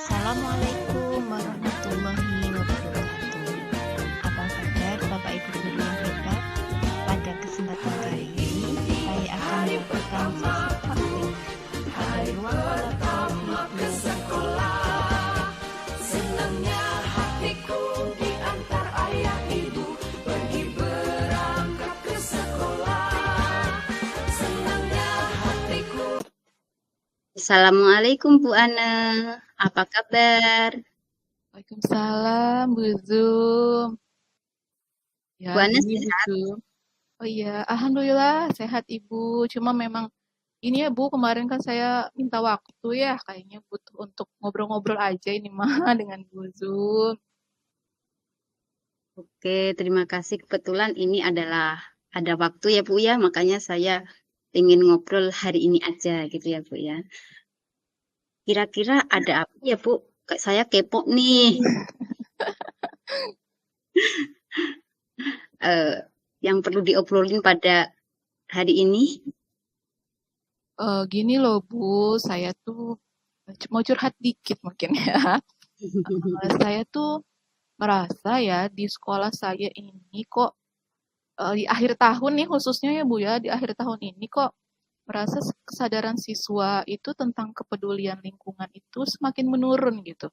Assalamualaikum warahmatullahi wabarakatuh. Apa kabar Bapak Ibu guru yang hebat? Pada kesempatan kali ini, saya akan melakukan sesi praktik pada ruang kolaborasi belajar. Senangnya hatiku diantar ayah ibu pergi berangkat ke sekolah. Senangnya hatiku. Assalamualaikum Bu Ana, apa kabar? Waalaikumsalam, Bu Zum. Ya, Bu Ana gini, Bu sehat? Zum. Oh iya, alhamdulillah sehat Ibu. Cuma memang ini ya Bu, kemarin kan saya minta waktu ya, kayaknya butuh untuk ngobrol-ngobrol aja ini mah dengan Bu Zum. Oke, terima kasih. Kebetulan ini adalah ada waktu ya Bu ya, makanya saya ingin ngobrol hari ini aja gitu ya Bu ya. Kira-kira ada apa ya Bu? Saya kepo nih. Yang perlu diobrolin pada hari ini. Gini loh Bu, saya tuh mau curhat dikit mungkin ya. Saya tuh merasa ya di sekolah saya ini kok di akhir tahun nih khususnya ya Bu ya, di akhir tahun ini kok merasa kesadaran siswa itu tentang kepedulian lingkungan itu semakin menurun gitu.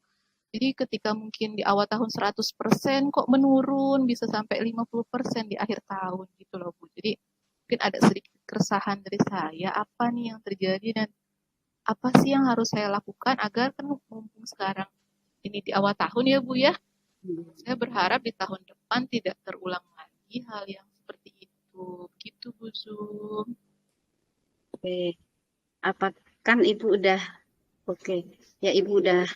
Jadi ketika mungkin di awal tahun 100% kok menurun bisa sampai 50% di akhir tahun gitu loh Bu. Jadi mungkin ada sedikit keresahan dari saya, apa nih yang terjadi dan apa sih yang harus saya lakukan agar kan mumpung sekarang ini di awal tahun ya Bu ya. Saya berharap di tahun depan tidak terulang lagi hal yang seperti itu. Begitu Bu Zum. Oke, apa kan Ibu udah oke. Ya Ibu udah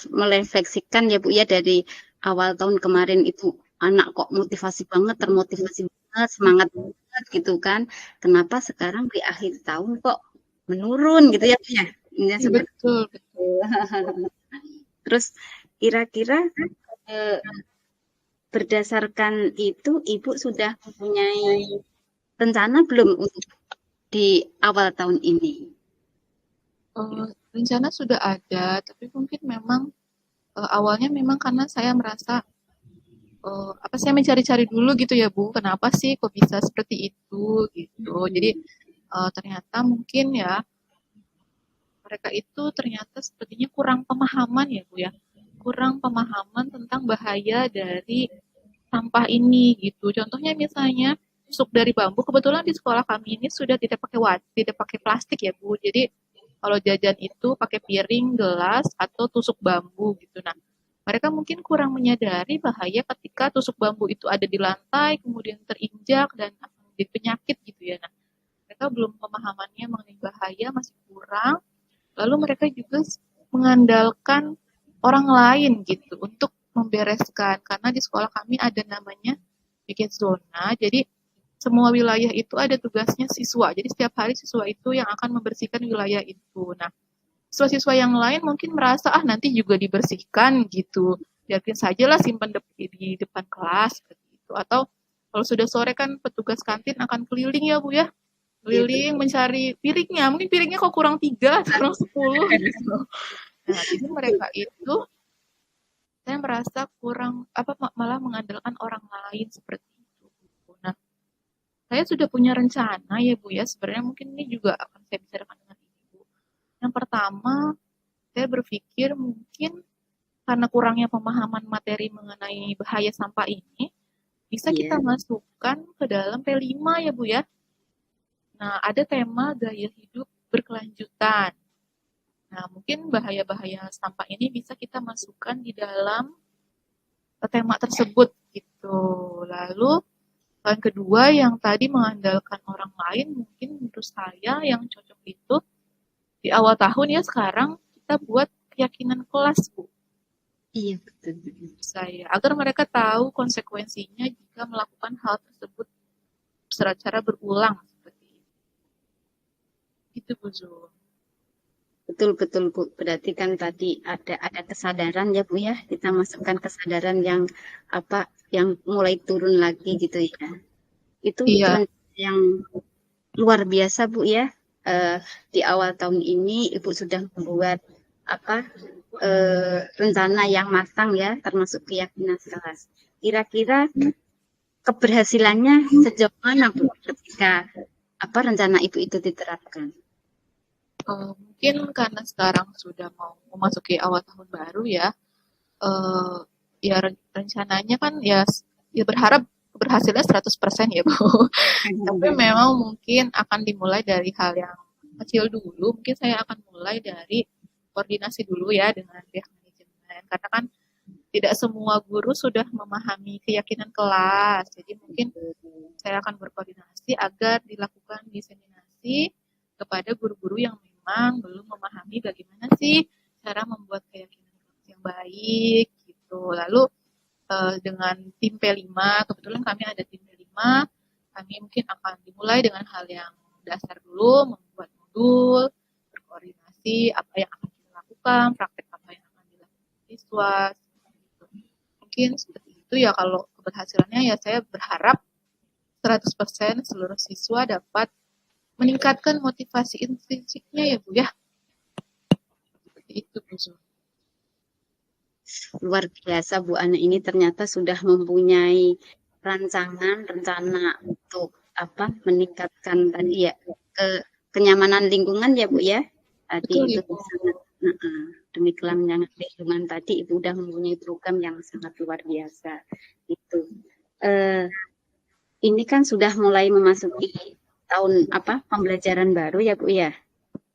merefleksikan ya Bu ya dari awal tahun kemarin itu anak kok motivasi banget, termotivasi banget, semangat banget gitu kan. Kenapa sekarang di akhir tahun kok menurun gitu ya Bu ya? Ini seperti Betul, terus kira-kira berdasarkan itu Ibu sudah mempunyai rencana belum untuk di awal tahun ini? Rencana sudah ada, tapi mungkin memang awalnya memang karena saya merasa saya mencari-cari dulu gitu ya Bu, kenapa sih kok bisa seperti itu gitu. Jadi ternyata mungkin ya mereka itu ternyata sepertinya kurang pemahaman ya Bu ya, kurang pemahaman tentang bahaya dari sampah ini gitu. Contohnya misalnya tusuk dari bambu, kebetulan di sekolah kami ini sudah tidak pakai plastik ya Bu. Jadi kalau jajan itu pakai piring, gelas, atau tusuk bambu gitu. Nah, mereka mungkin kurang menyadari bahaya ketika tusuk bambu itu ada di lantai, kemudian terinjak dan akan menjadi penyakit gitu ya. Nah, mereka belum pemahamannya mengenai bahaya masih kurang. Lalu mereka juga mengandalkan orang lain gitu untuk membereskan karena di sekolah kami ada namanya bikin zona. Jadi semua wilayah itu ada tugasnya siswa. Jadi setiap hari siswa itu yang akan membersihkan wilayah itu. Nah, siswa-siswa yang lain mungkin merasa nanti juga dibersihkan gitu. Biarkan sajalah simpan di depan kelas seperti itu. Atau kalau sudah sore kan petugas kantin akan keliling ya Bu ya. Keliling mencari piringnya. Mungkin piringnya kok kurang 3, kurang 10 gitu. Nah, jadi mereka itu saya merasa kurang malah mengandalkan orang lain seperti itu. Nah, saya sudah punya rencana ya Bu ya, sebenarnya mungkin ini juga akan saya bicarakan dengan Ibu. Yang pertama, saya berpikir mungkin karena kurangnya pemahaman materi mengenai bahaya sampah ini, bisa kita masukkan ke dalam P5 ya Bu ya. Nah, ada tema gaya hidup berkelanjutan. Nah, mungkin bahaya-bahaya sampah ini bisa kita masukkan di dalam tema tersebut gitu. Lalu yang kedua yang tadi mengandalkan orang lain, mungkin menurut saya yang cocok itu di awal tahun ya sekarang kita buat keyakinan kelas Bu. Iya betul. Saya agar mereka tahu konsekuensinya jika melakukan hal tersebut secara berulang seperti itu. Itu Bu Zul. Betul Bu. Berarti kan tadi ada kesadaran ya Bu ya. Kita masukkan kesadaran yang yang mulai turun lagi gitu ya. Itu yang luar biasa Bu ya. Di awal tahun ini Ibu sudah membuat rencana yang matang ya, termasuk keyakinan kelas. Kira-kira keberhasilannya sejauh mana Bu ketika rencana Ibu itu diterapkan? Mungkin karena sekarang sudah mau memasuki awal tahun baru ya, ya rencananya kan ya berharap berhasilnya 100% ya Bu. Tapi memang mungkin akan dimulai dari hal yang kecil dulu. Mungkin saya akan mulai dari koordinasi dulu ya dengan pihak manajemen. Karena kan tidak semua guru sudah memahami keyakinan kelas. Jadi mungkin saya akan berkoordinasi agar dilakukan diseminasi kepada guru-guru yang memang belum memahami bagaimana sih cara membuat keyakinan kelas yang baik gitu. Lalu dengan tim P5, kebetulan kami ada tim P5, kami mungkin akan dimulai dengan hal yang dasar dulu, membuat modul, berkoordinasi apa yang akan kita lakukan, praktek apa yang akan dilakukan siswa, gitu. Mungkin seperti itu ya. Kalau keberhasilannya ya saya berharap 100% seluruh siswa dapat meningkatkan motivasi intrinsiknya ya Bu ya. Seperti itu Bu Zul. Luar biasa Bu Ana ini ternyata sudah mempunyai rencana untuk meningkatkan tadi ya kenyamanan lingkungan ya Bu ya. Tadi Betul, itu Ibu. sangat demi kenyamanan lingkungan tadi Ibu sudah mempunyai program yang sangat luar biasa itu. Ini kan sudah mulai memasuki tahun pembelajaran baru ya Bu ya.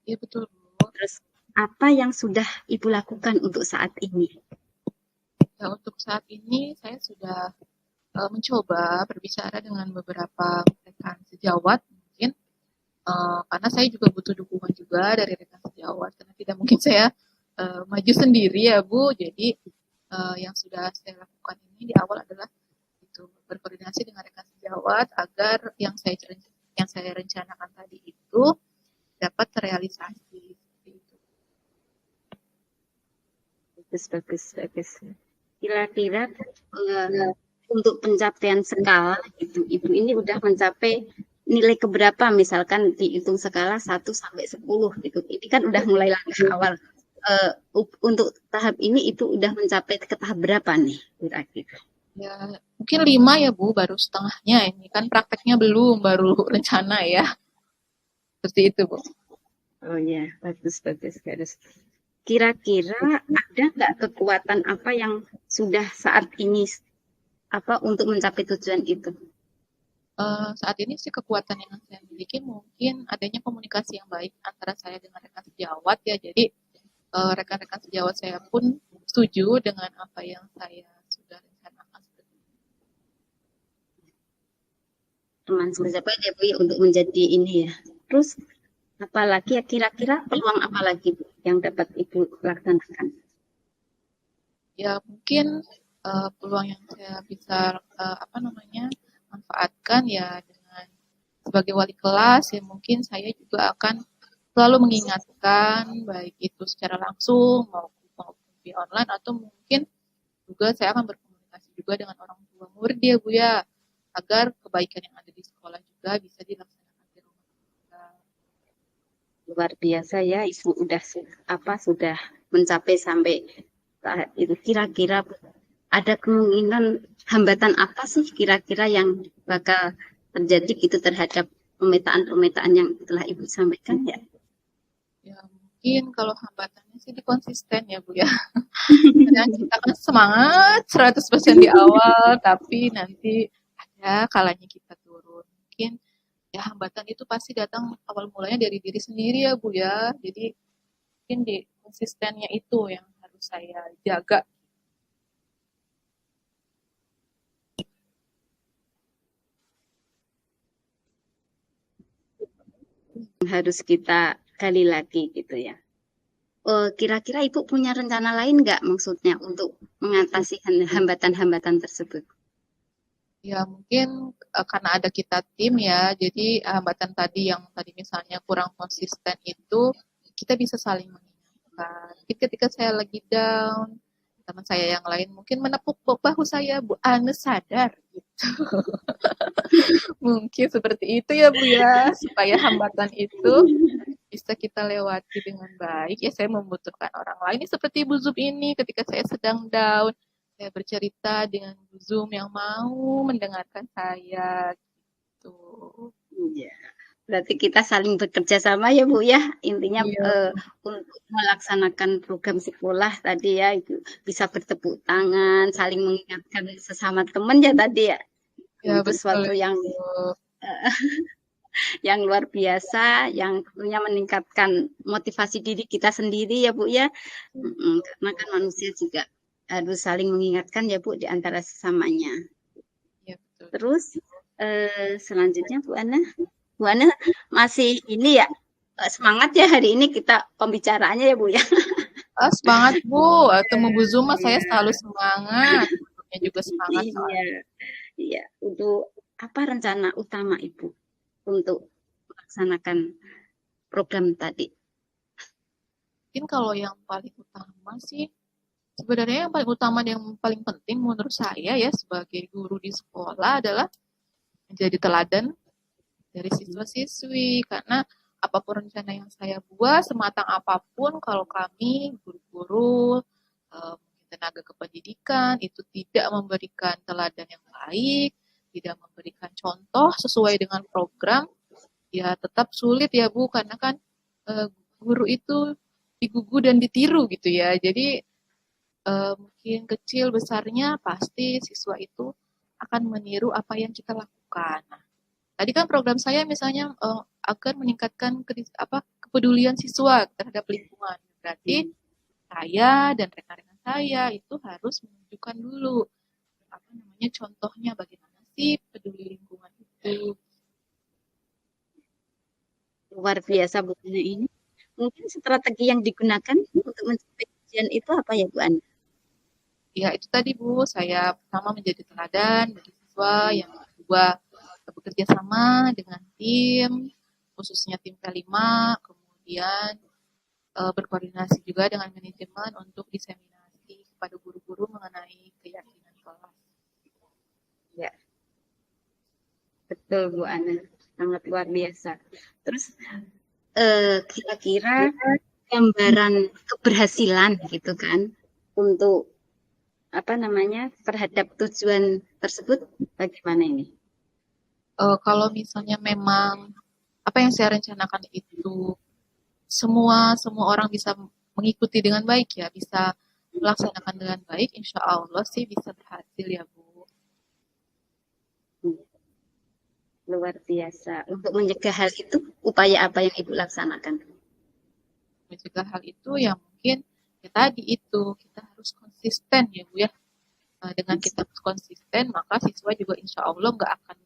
Iya betul Bu. Terus apa yang sudah Ibu lakukan untuk saat ini? Ya, untuk saat ini saya sudah mencoba berbicara dengan beberapa rekan sejawat mungkin, karena saya juga butuh dukungan juga dari rekan sejawat, karena tidak mungkin saya maju sendiri ya Bu. Jadi yang sudah saya lakukan ini di awal adalah itu berkoordinasi dengan rekan sejawat agar yang saya rencanakan tadi itu dapat terrealisasi. Bagus. Kira-kira untuk pencapaian skala itu Ibu ini udah mencapai nilai keberapa, misalkan dihitung skala 1 sampai 10 gitu. Ini kan udah mulai langkah awal. Untuk tahap ini Ibu udah mencapai ke tahap berapa nih kira-kira? Ya, mungkin 5 ya Bu, baru setengahnya. Ini kan prakteknya belum, baru rencana ya. Seperti itu Bu. Oh ya, bagus. Kira-kira ada nggak kekuatan apa yang sudah saat ini untuk mencapai tujuan itu? Saat ini sih kekuatan yang saya miliki mungkin adanya komunikasi yang baik antara saya dengan rekan sejawat ya. Jadi rekan-rekan sejawat saya pun setuju dengan apa yang saya sudah rencanakan. Teman sejawat ya Bu untuk menjadi ini ya. Terus apalagi ya, kira-kira peluang apa lagi Bu yang dapat Ibu laksanakan? Ya mungkin peluang yang saya bisa manfaatkan ya dengan sebagai wali kelas ya, mungkin saya juga akan selalu mengingatkan baik itu secara langsung maupun via online, atau mungkin juga saya akan berkomunikasi juga dengan orang tua murid ya Bu ya, agar kebaikan yang ada di sekolah juga bisa dilaksanakan di rumah juga. Luar biasa ya Ibu sudah mencapai sampai saat itu. Kira-kira ada kemungkinan hambatan apa sih kira-kira yang bakal terjadi gitu terhadap pemetaan yang telah Ibu sampaikan ya? Ya mungkin kalau hambatannya sih di konsisten ya Bu ya. Karena kita kan semangat 100% di awal, tapi nanti ada kalanya kita turun. Mungkin ya hambatan itu pasti datang awal mulanya dari diri sendiri ya Bu ya. Jadi mungkin di konsistennya itu yang harus saya jaga. Harus kita gali lagi gitu ya. Kira-kira Ibu punya rencana lain nggak maksudnya untuk mengatasi hambatan-hambatan tersebut? Ya mungkin karena ada kita tim ya, jadi hambatan tadi yang tadi misalnya kurang konsisten itu kita bisa saling mengingatkan. Mungkin ketika saya lagi down, kita teman-teman saya yang lain mungkin menepuk bahu saya, Bu Ane sadar gitu. Mungkin seperti itu ya Bu ya, supaya hambatan itu bisa kita lewati dengan baik. Ya saya membutuhkan orang lain. Ini seperti Bu Zoom ini ketika saya sedang down, saya bercerita dengan Bu Zoom yang mau mendengarkan saya gitu. Iya. Berarti kita saling bekerja sama ya Bu ya. Intinya Iya. untuk melaksanakan program sekolah tadi ya, itu bisa bertepuk tangan, saling mengingatkan sesama teman ya tadi ya. Ya Itu betul suatu yang itu. yang luar biasa, yang tentunya meningkatkan motivasi diri kita sendiri ya Bu ya. Karena kan manusia juga harus saling mengingatkan ya Bu di antara sesamanya. Ya betul. Terus selanjutnya Bu Ana masih ini ya semangat ya hari ini kita pembicaraannya ya Bu ya. Semangat Bu, ketemu Bu Zoom saya selalu semangat. Bentuknya juga semangat Iya, soalnya. iya. Untuk apa rencana utama Ibu untuk melaksanakan program tadi? Mungkin kalau yang paling utama sih, sebenarnya yang paling utama dan yang paling penting menurut saya ya sebagai guru di sekolah adalah menjadi teladan dari siswa-siswi. Karena apapun rencana yang saya buat, sematang apapun kalau kami guru-guru, tenaga kependidikan itu tidak memberikan teladan yang baik, tidak memberikan contoh sesuai dengan program, ya tetap sulit ya Bu, karena kan guru itu digugu dan ditiru gitu ya. Jadi mungkin kecil besarnya pasti siswa itu akan meniru apa yang kita lakukan. Nah, tadi kan program saya misalnya agar meningkatkan kepedulian siswa terhadap lingkungan. Berarti saya dan rekan-rekan saya itu harus menunjukkan dulu contohnya bagaimana sih peduli lingkungan itu. Luar biasa Bu Ana ini. Mungkin strategi yang digunakan untuk mencapai tujuan itu apa ya Bu Ana? Ya itu tadi Bu, saya pertama menjadi teladan bagi siswa, yang kedua bekerja sama dengan tim, khususnya tim P5, kemudian berkoordinasi juga dengan manajemen untuk diseminasi kepada guru-guru mengenai keyakinan kelas. Ya, betul Bu Ana, sangat luar biasa. Terus kira-kira gambaran keberhasilan gitu kan untuk terhadap tujuan tersebut bagaimana ini? Kalau misalnya memang apa yang saya rencanakan itu semua orang bisa mengikuti dengan baik ya, bisa melaksanakan dengan baik, insya Allah sih bisa berhasil ya Bu. Luar biasa. Untuk mencegah hal itu, upaya apa yang Ibu laksanakan? Mencegah hal itu ya mungkin ya tadi itu kita harus konsisten ya Bu ya. Dengan kita konsisten maka siswa juga insya Allah nggak akan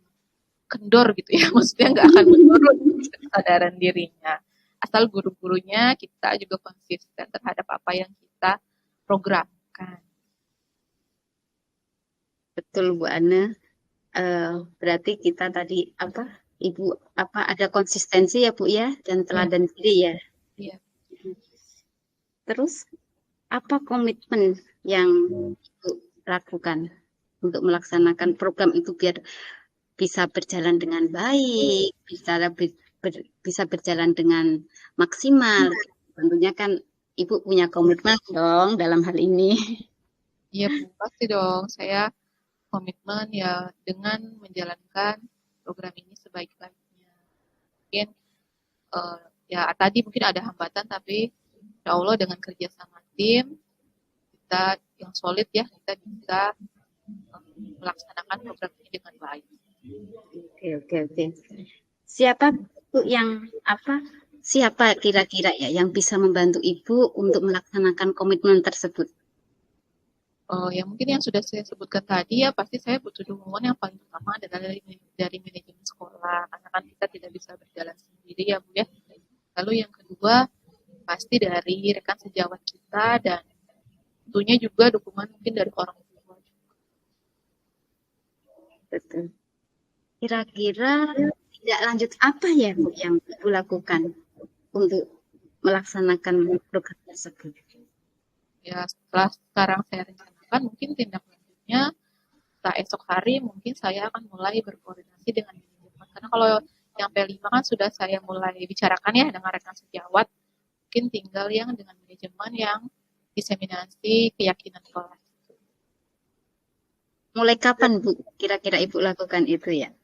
kendor gitu ya, maksudnya nggak akan menurun kesadaran dirinya. Asal guru-gurunya kita juga konsisten terhadap apa yang kita programkan. Betul Bu Ana. Berarti kita tadi Ibu ada konsistensi ya Bu ya dan teladan diri ya. Iya. Terus apa komitmen yang Ibu lakukan untuk melaksanakan program itu biar bisa berjalan dengan baik, bisa berjalan dengan maksimal. Tentunya kan Ibu punya komitmen dong dalam hal ini. Iya Bu, pasti dong. Saya komitmen ya dengan menjalankan program ini sebaik-baiknya. Mungkin ya tadi mungkin ada hambatan, tapi insya Allah dengan kerja sama tim kita yang solid ya, kita bisa melaksanakan program ini dengan baik. Oke. Siapa kira-kira ya yang bisa membantu Ibu untuk melaksanakan komitmen tersebut? Ya mungkin yang sudah saya sebutkan tadi ya, pasti saya butuh dukungan yang paling utama adalah dari manajemen sekolah, karena kan kita tidak bisa berjalan sendiri ya Bu ya. Lalu yang kedua pasti dari rekan sejawat kita dan tentunya juga dukungan mungkin dari orang tua juga. Betul. Kira-kira tidak lanjut apa ya Bu yang Ibu lakukan untuk melaksanakan program tersebut? Ya setelah sekarang saya rencanakan mungkin tindak lanjutnya setelah esok hari mungkin saya akan mulai berkoordinasi dengan manajemen. Karena kalau yang P5 kan sudah saya mulai bicarakan ya dengan rekan sejawat, mungkin tinggal yang dengan manajemen yang diseminasi keyakinan kelas. Mulai kapan Bu kira-kira Ibu lakukan itu ya?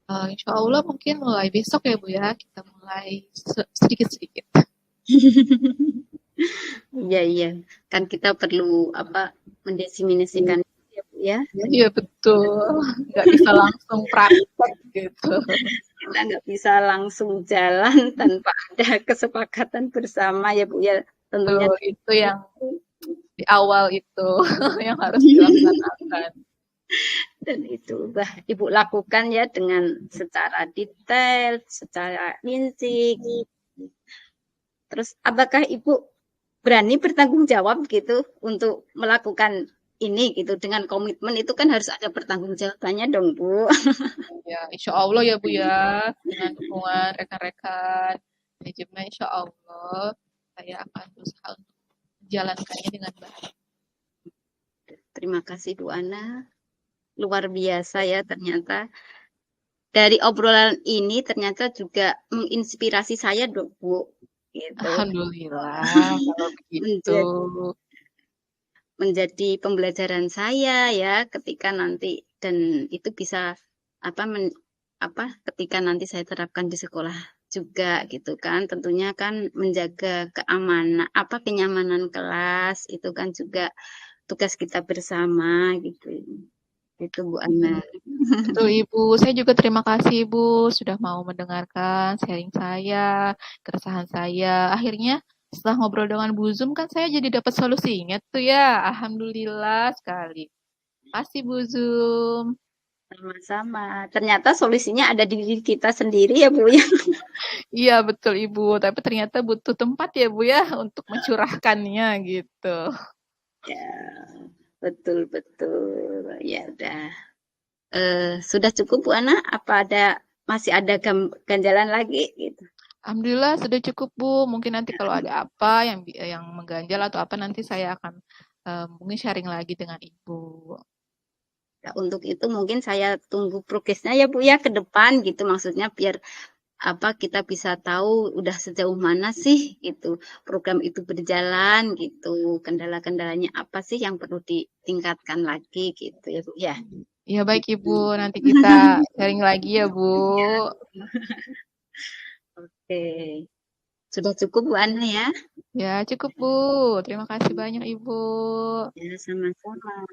Insya Allah mungkin mulai besok ya Bu ya, kita mulai sedikit-sedikit. Iya, iya. Kan kita perlu mendefinisikan ya Bu ya. Iya betul, nggak bisa langsung praktek gitu. Kita nggak bisa langsung jalan tanpa ada kesepakatan bersama ya Bu ya. Tentunya Betul, itu yang di awal itu yang harus dilaksanakan. dan itu Ibu lakukan ya dengan secara detail, secara rinci. Terus apakah Ibu berani bertanggung jawab gitu untuk melakukan ini gitu dengan komitmen itu kan harus ada pertanggungjawabannya dong Bu. Ya, insya Allah ya Bu ya, dengan dukungan rekan-rekan manajemen, insya Allah saya akan berusaha untuk menjalankannya dengan baik. Terima kasih Bu Ana. Luar biasa ya ternyata. Dari obrolan ini ternyata juga menginspirasi saya dong Bu. Gitu. Alhamdulillah kalau begitu. Menjadi pembelajaran saya ya ketika nanti dan itu bisa ketika nanti saya terapkan di sekolah juga gitu kan tentunya kan menjaga kenyamanan kelas itu kan juga tugas kita bersama gitu itu Bu Ana. Betul Ibu, saya juga terima kasih Ibu sudah mau mendengarkan sharing saya, keresahan saya. Akhirnya setelah ngobrol dengan Bu Zoom kan saya jadi dapat solusinya tuh ya. Alhamdulillah sekali. Makasih Bu Zoom. Sama-sama. Ternyata solusinya ada di diri kita sendiri ya Bu ya. Iya betul Ibu, tapi ternyata butuh tempat ya Bu ya untuk mencurahkannya gitu. Ya, betul. Ya udah. Sudah cukup Bu Ana? Apa masih ada ganjalan lagi gitu? Alhamdulillah sudah cukup Bu. Mungkin nanti kalau ada apa yang mengganjal atau apa nanti saya akan mungkin sharing lagi dengan Ibu. Nah, untuk itu mungkin saya tunggu progresnya ya Bu ya ke depan gitu maksudnya biar kita bisa tahu udah sejauh mana sih gitu program itu berjalan gitu kendala-kendalanya apa sih yang perlu ditingkatkan lagi gitu ya Bu ya. Iya baik Ibu, nanti kita sharing lagi ya Bu. Oke. Sudah cukup Bu Ana ya? Ya cukup Bu, terima kasih banyak Ibu. Ya sama-sama.